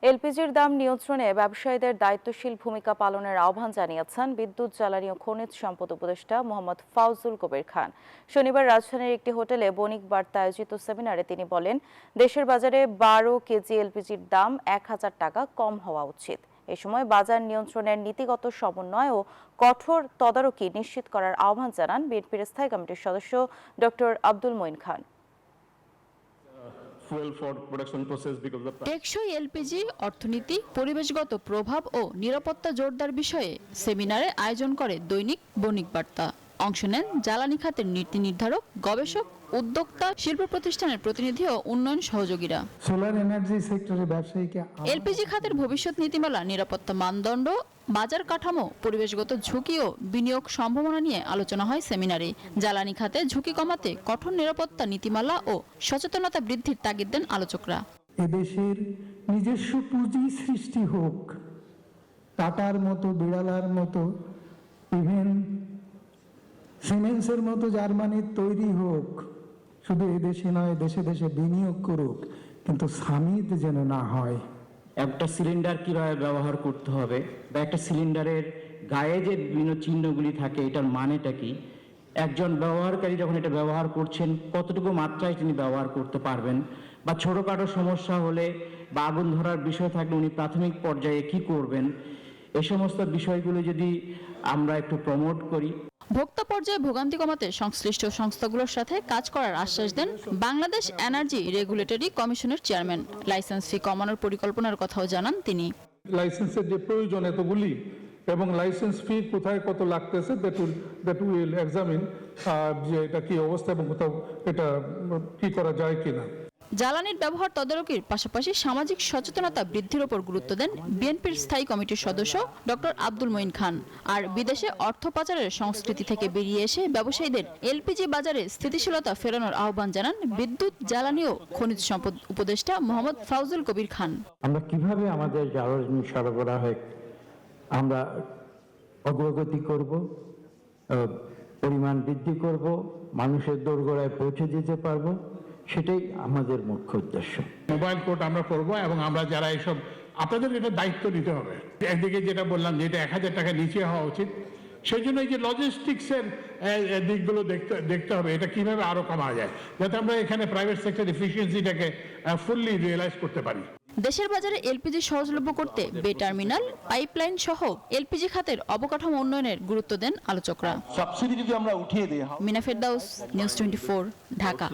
এলপিজির দাম নিয়ন্ত্রণে ব্যবসায়ীদের দায়িত্বশীল ভূমিকা পালনের আহ্বান জানিয়েছেন বিদ্যুৎ, জ্বালানি ও খনিজ সম্পদ উপদেষ্টা মোহাম্মদ ফাউজুল কবির খান। শনিবার রাজধানীর একটি হোটেলে বণিক বার্তা আয়োজিত সেমিনারে তিনি বলেন, দেশের বাজারে 12 কেজি এলপিজির দাম 1000 টাকা কম হওয়া উচিত। এ সময় বাজার নিয়ন্ত্রণের নীতিগত সমন্বয় ও কঠোর তদারকি নিশ্চিত করার আহ্বান জানান বিএনপির স্থায়ী কমিটির সদস্য ডক্টর আব্দুল মঈন খান। টেকসই এলপিজি, অর্থনীতি, পরিবেশগত প্রভাব ও নিরাপত্তা জোরদার বিষয়ে সেমিনারে আয়োজন করে দৈনিক বণিক বার্তা। অংশ নেন জ্বালানি খাতের নীতি নির্ধারক, গবেষক, উদ্যোক্তা, শিল্প প্রতিষ্ঠানের প্রতিনিধি ও উন্নয়ন সহযোগীরা। সোলার এনার্জি সেক্টরে ব্যবসায়ীকে এলপিজি খাতের ভবিষ্যৎ নীতিমালা, নিরাপত্তা মানদণ্ড, বাজার কাঠামো, পরিবেশগত ঝুঁকি ও বিনিয়োগ সম্ভাবনা নিয়ে আলোচনা হয় সেমিনারে। জ্বালানি খাতে ঝুঁকি কমাতে কঠোর নিরাপত্তা নীতিমালা ও সচেতনতা বৃদ্ধির তাগিদ দেন আলোচকরা। এদেশের নিজস্ব পুঁজি সৃষ্টি হোক, টাটার মতো, বিড়ালার মতো, ইভেন সিমেন্সের মতো জার্মানির তৈরি হোক, শুধু এদেশে নয়, দেশে দেশে বিনিয়োগ করুক, কিন্তু সামিত যেন না হয়। একটা সিলিন্ডার কিভাবে ব্যবহার করতে হবে বা একটা সিলিন্ডারের গায়ে যে বিভিন্ন চিহ্নগুলি থাকে, এটার মানেটা কি, একজন ব্যবহারকারী যখন এটা ব্যবহার করছেন কতটুকু মাত্রায় তিনি ব্যবহার করতে পারবেন, বা ছোটোখাটো সমস্যা হলে বা আগুন ধরার বিষয় থাকলে উনি প্রাথমিক পর্যায়ে কি করবেন, এ সমস্ত বিষয়গুলো যদি আমরা একটু প্রমোট করি। ভোক্তা পর্যায়ে ভোগান্তি কমাতে সংশ্লিষ্ট সংস্থাগুলোর সাথে কাজ করার আশ্বাস দেন বাংলাদেশ এনার্জি রেগুলেটরি কমিশনের চেয়ারম্যান। লাইসেন্স ফি কমানোর পরিকল্পনার কথাও জানান তিনি। লাইসেন্সের যে প্রয়োজন এতগুলি, এবং লাইসেন্স ফি কোথায় কত লাগতেছে, দ্যাট উইল এক্সামিন যে এটা কি অবস্থা এবং কোথাও এটা কি করা যায় কিনা। জ্বালানির ব্যবহার তদারকির পাশাপাশি সামাজিক সচেতনতা বৃদ্ধির ওপর গুরুত্ব দেন বিএনপির স্থায়ী কমিটির সদস্য ডক্টর আব্দুল মঈন খান। আর বিদেশে অর্থ পাচারের সংস্কৃতি থেকে বেরিয়ে এসে ব্যবসায়ীদের এলপিজি বাজারে স্থিতিশীলতা ফেরানোর আহ্বান জানান বিদ্যুৎ, জ্বালানি ও খনিজ সম্পদ উপদেষ্টা মোহাম্মদ ফাউজুল কবির খান। আমরা কিভাবে আমাদের জ্বালানি সরবরাহে আমরা অগ্রগতি করব, পরিমাণ বৃদ্ধি করব, মানুষের দোরগোড়ায় পৌঁছে দিতে পারবো, সেটাই আমাদের মুখ্য উদ্দেশ্য। মোবাইল কোর্ট আমরা করব এবং আমরা যারা এইসব, আপনাদের এটা দায়িত্ব নিতে হবে। একদিকে যেটা বললাম যে এটা 1000 টাকা নিচে হওয়া উচিত, সেই জন্য এই যে লজিস্টিক্সের দিকগুলো দেখতে হবে, এটা কিভাবে আরো কমা যায়, যাতে আমরা এখানে প্রাইভেট সেক্টর এফিসিয়েন্সিটাকে ফুললি রিয়েলাইজ করতে পারি। দেশের বাজারে এলপিজি সহজলভ্য করতে বে টার্মিনাল, পাইপলাইন সহ এলপিজি খাতের অবকাঠামো উন্নয়নের গুরুত্ব দেন আলোচকরা। সাবসিডি যদি আমরা উঠিয়ে দিই। মিনা ফেরদাউস, নিউজ 24, ঢাকা।